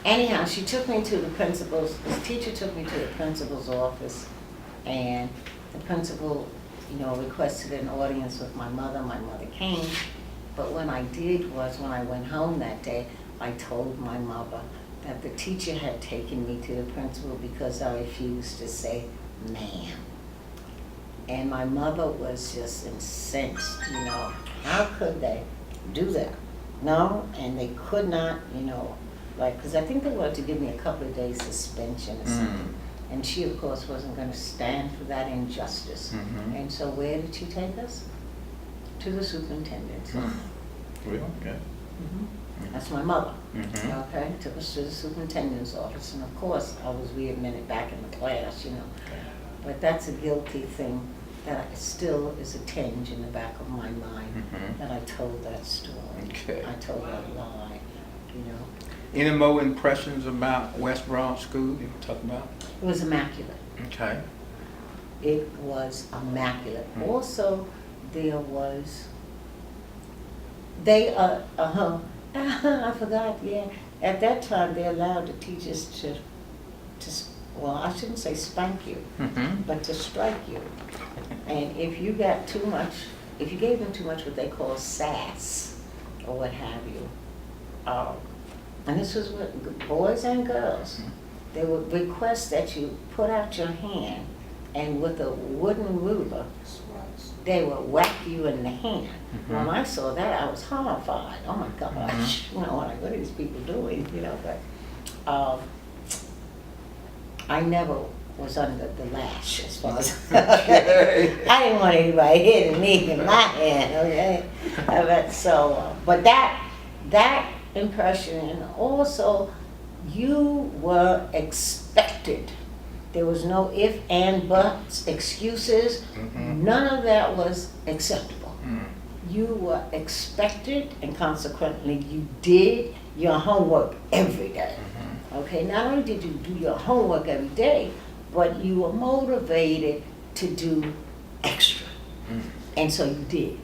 anyhow, she took me to the the teacher took me to the principal's office, and the principal, requested an audience with my mother. My mother came, but what I did was, when I went home that day, I told my mother that the teacher had taken me to the principal because I refused to say ma'am. And my mother was just incensed, how could they do that? No, and they could not, because I think they wanted to give me a couple of days suspension or something. And she, of course, wasn't going to stand for that injustice. And so where did she take us? To the superintendent's office. Well, okay. That's my mother. Mhm. Okay, took us to the superintendent's office, and of course, I was readmitted back in the class, But that's a guilty thing that still is a tinge in the back of my mind, that I told that story. Okay. I told that lie, Any more impressions about West Broad School you can talk about? It was immaculate. Okay. It was immaculate. Mhm. Also, there was, I forgot, yeah. At that time, they allowed the teachers to, well, I shouldn't say spank you, but to strike you. And if you got too much, if you gave them too much what they call sass, or what have you, and this was with boys and girls, they would request that you put out your hand, and with a wooden ruler, they would whack you in the hand. When I saw that, I was horrified. Oh my gosh, like, what are these people doing? But I never was under the lash as far as I didn't want anybody hitting me in my hand, okay? But that impression, and also you were expected. There was no if, and, buts, excuses. None of that was acceptable. You were expected, and consequently you did your homework every day. Okay, not only did you do your homework every day, but you were motivated to do extra. And so you did.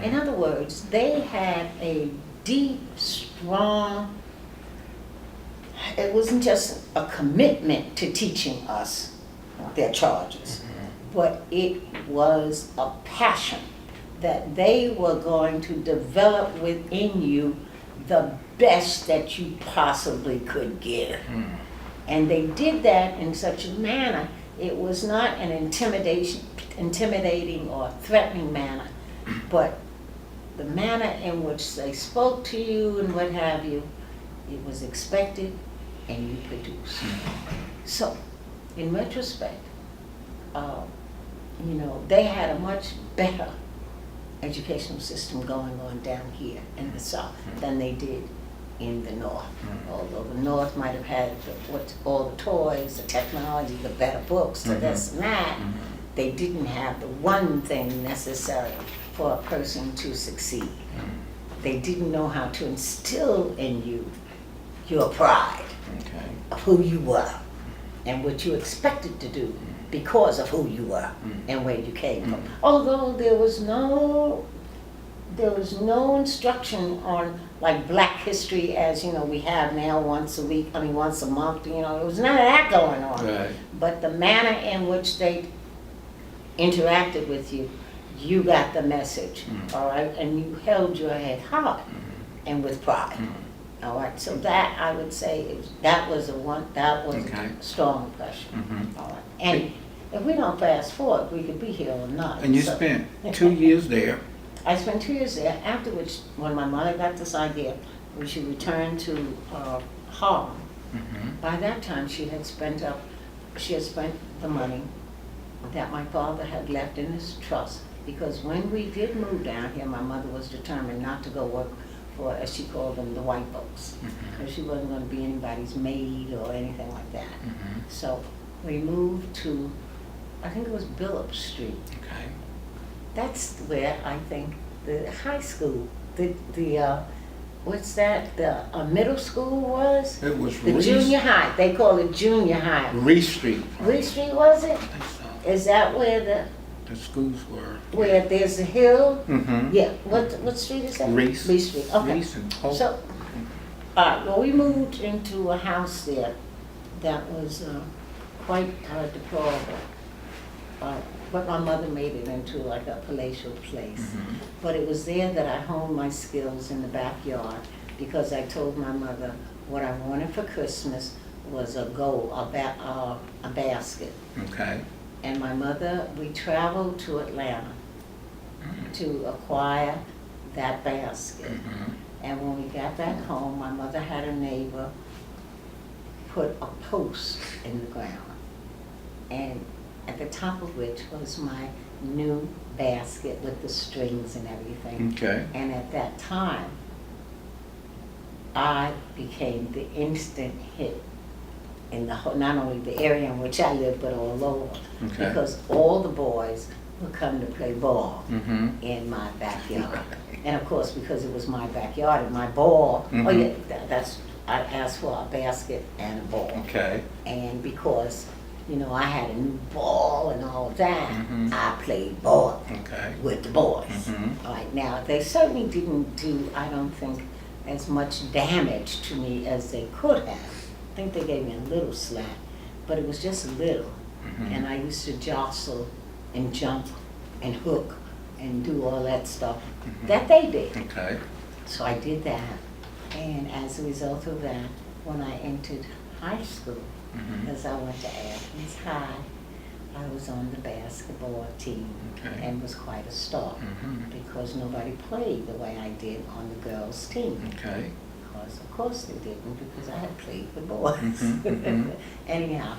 In other words, they had a deep, strong, it wasn't just a commitment to teaching us their charges, but it was a passion that they were going to develop within you the best that you possibly could give. And they did that in such a manner, it was not an intimidating or threatening manner, but the manner in which they spoke to you and what have you, it was expected and you produced. So, in retrospect, they had a much better educational system going on down here in the South than they did in the North. Although the North might have had all the toys, the technology, the better books, the this and that, they didn't have the one thing necessary for a person to succeed. They didn't know how to instill in you your pride of who you were and what you expected to do because of who you were and where you came from. Although there was no instruction on like Black history as we have now once a month. There was none of that going on. Right. But the manner in which they interacted with you, you got the message, all right, and you held your head high and with pride. All right, so that I would say that was a strong impression. All right, and if we don't fast forward, we could be here all night. And you spent 2 years there. I spent 2 years there. After which, when my mother got this idea, we should return to Harlem. By that time, she had spent the money that my father had left in his trust. Because when we did move down here, my mother was determined not to go work for, as she called them, the white folks, because she wasn't going to be anybody's maid or anything like that. So we moved to, I think it was Billups Street. Okay. That's where I think the high school, what's that? The middle school was? It was The Reese. junior high. They call it junior high. Reese Street. Reese Street, was it? I think so. Is that where The schools were. where there's a hill? Mm-hmm. Yeah. What street is that? Reese. Reese Street. Okay. Reese and Hope. So, Well, we moved into a house there that was quite deplorable. But my mother made it into like a palatial place. Mhm. But it was there that I honed my skills in the backyard because I told my mother what I wanted for Christmas was a basket. Okay. And my mother, we traveled to Atlanta to acquire that basket. Mhm. And when we got back home, my mother had a neighbor put a post in the ground. And at the top of which was my new basket with the strings and everything. Okay. And at that time, I became the instant hit in the whole, not only the area in which I lived, but all over. Okay. Because all the boys would come to play ball Mhm. in my backyard. And of course, because it was my backyard and my ball, oh Mhm. yeah, that's, I asked for a basket and a ball. Okay. And because, you know, I had a new ball and all that, Mhm. I played ball Okay. with the boys. Mhm. All right, now, they certainly didn't do, I don't think, as much damage to me as they could have. I think they gave me a little slack, but it was just a little. Mhm. And I used to jostle and jump and hook and do all that stuff Mhm. that they did. Okay. So I did that. And as a result of that, when I entered high school, Mhm. because I went to Athens High, I was on the basketball team Okay. and was quite a star Mhm. because nobody played the way I did on the girls' team. Okay. Because of course they didn't, because I had played with boys. Mhm, mhm. Anyhow,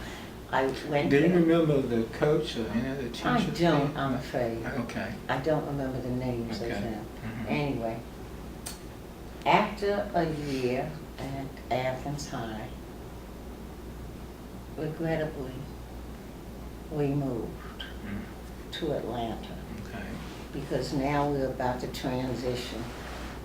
I went Do you there. remember the coach or any of the teachers? I don't, I'm afraid. Okay. I don't remember the names of Okay. them. Mhm. Anyway, after a year at Athens High, regrettably, we moved Mm. to Atlanta Okay. because now we're about to transition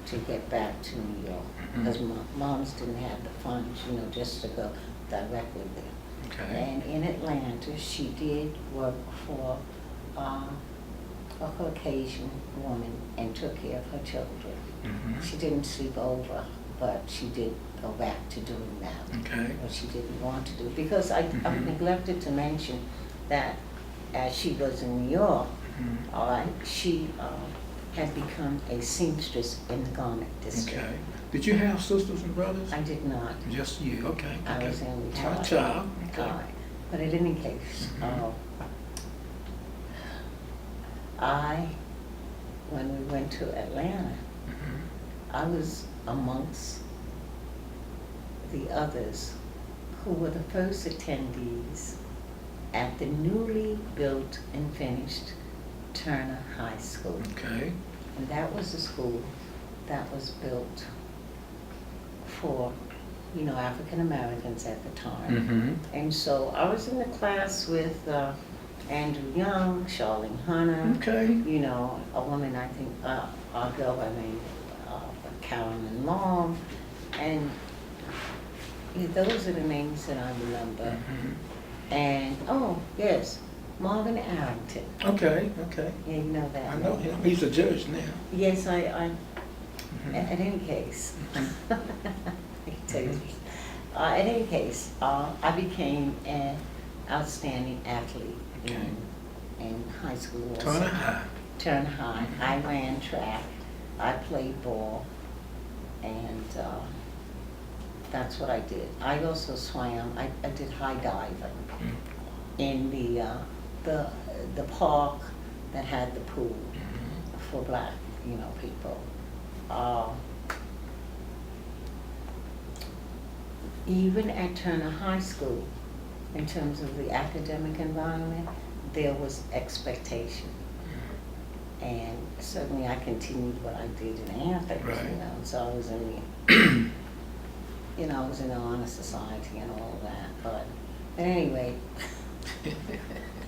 to get back to New York. Mhm. Because moms didn't have the funds, you know, just to go directly there. Okay. And in Atlanta, she did work for a Caucasian woman and took care of her children. Mhm. She didn't sleep over, but she did go back to doing that. Okay. What she didn't want to do. Because I Mhm. neglected to mention that as she was in New York, Mhm. all right, she had become a seamstress in the garment district. Okay. Did you have sisters and brothers? I did not. Just you. Okay. I Okay. was the only All right, child. child. Okay. All right. But in any case, Mhm. when we went to Atlanta, Mhm. I was amongst the others who were the first attendees at the newly built and finished Turner High School. Okay. And that was a school that was built for, you know, African Americans at the time. Mhm. And so I was in the class with Andrew Young, Charlene Hunter, Okay. you know, a woman, I think, a girl by the name Carolyn Long, and yeah, those are the names that I remember. Mhm. And, oh, yes, Marvin Arrington. Okay. Okay. Yeah, you know that. I know name. him. He's a judge now. Yes, Mhm. at any case, I can tell you. At any case, I became an outstanding athlete Okay. in high school. also. Turner High. Turner High. Mhm. I ran track. I played ball, and that's what I did. I also swam. I did high diving Mm. in the park that had the pool Mhm. for black, you know, people. Even at Turner High School, in terms of the academic environment, there was expectation. And certainly I continued what I did in Athens, Right. you know, so I was in you know, I was in the honor society and all of that, but at any rate,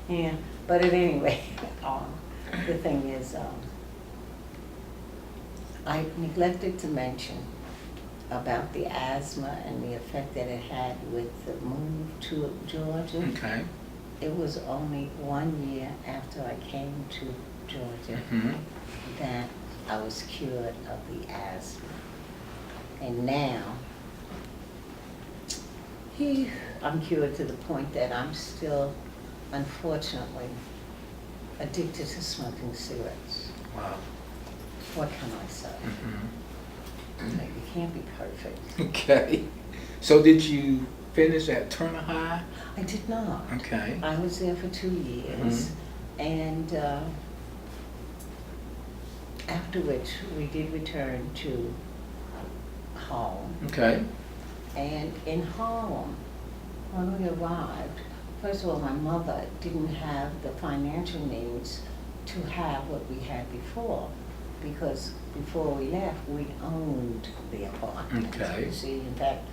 yeah, but at any rate, the thing is, I neglected to mention about the asthma and the effect that it had with the move to Georgia. Okay. It was only 1 year after I came to Georgia Mhm. that I was cured of the asthma. And now, I'm cured to the point that I'm still, unfortunately, addicted to smoking cigarettes. Wow. What can I say? Mhm. You can't be perfect. Okay. So did you finish at Turner High? I did not. Okay. I was there for 2 years, and after which we did return to Harlem. Okay. And in Harlem, when we arrived, first of all, my mother didn't have the financial means to have what we had before, because before we left, we owned the apartment. Okay. You see, in fact,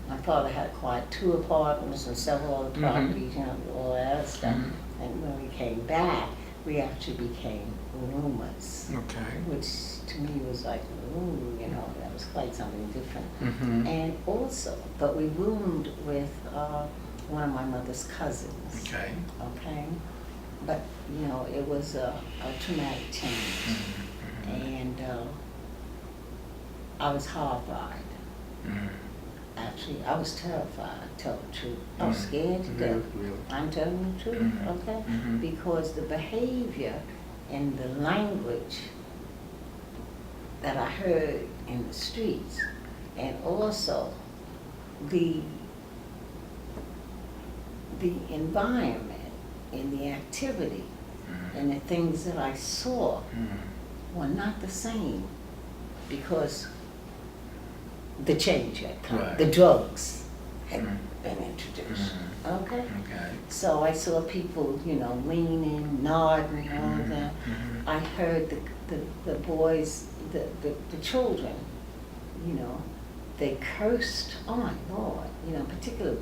my father had acquired 2 apartments and several other properties, you know, all that other stuff. Mhm. And when we came back, we actually became roomers, Okay. which to me was like, ooh, you know, that was quite something different. Mhm. And also, but we roomed with one of my mother's cousins. Okay. Okay? But, you know, it was a traumatic change. Mhm. And I was horrified. Mhm. Actually, I was terrified, to tell the truth. I was Mhm. scared to Really, death. really. I'm telling the truth, Mhm. okay? Mhm. Because the behavior and the language that I heard in the streets, and also the environment and the activity Mhm. and the things that I saw Mhm. were not the same, because the change had come. Right. The drugs had Mhm. been introduced. Mhm. Okay? Okay. So I saw people, you know, leaning, nodding, all Mhm. that. Mhm. I heard the boys, the children, you know, they cursed, oh my Lord, you know, particularly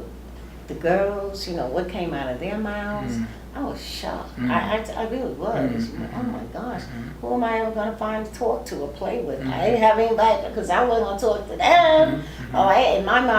the girls, you know, what came out of their mouths. Mhm. I was shocked. Mhm. I really was. You know, oh my gosh, Mhm. who am I ever going to find to talk to or play with? Mhm. I didn't have anybody, because I wasn't going to talk to them. Mhm. All right, in my mind,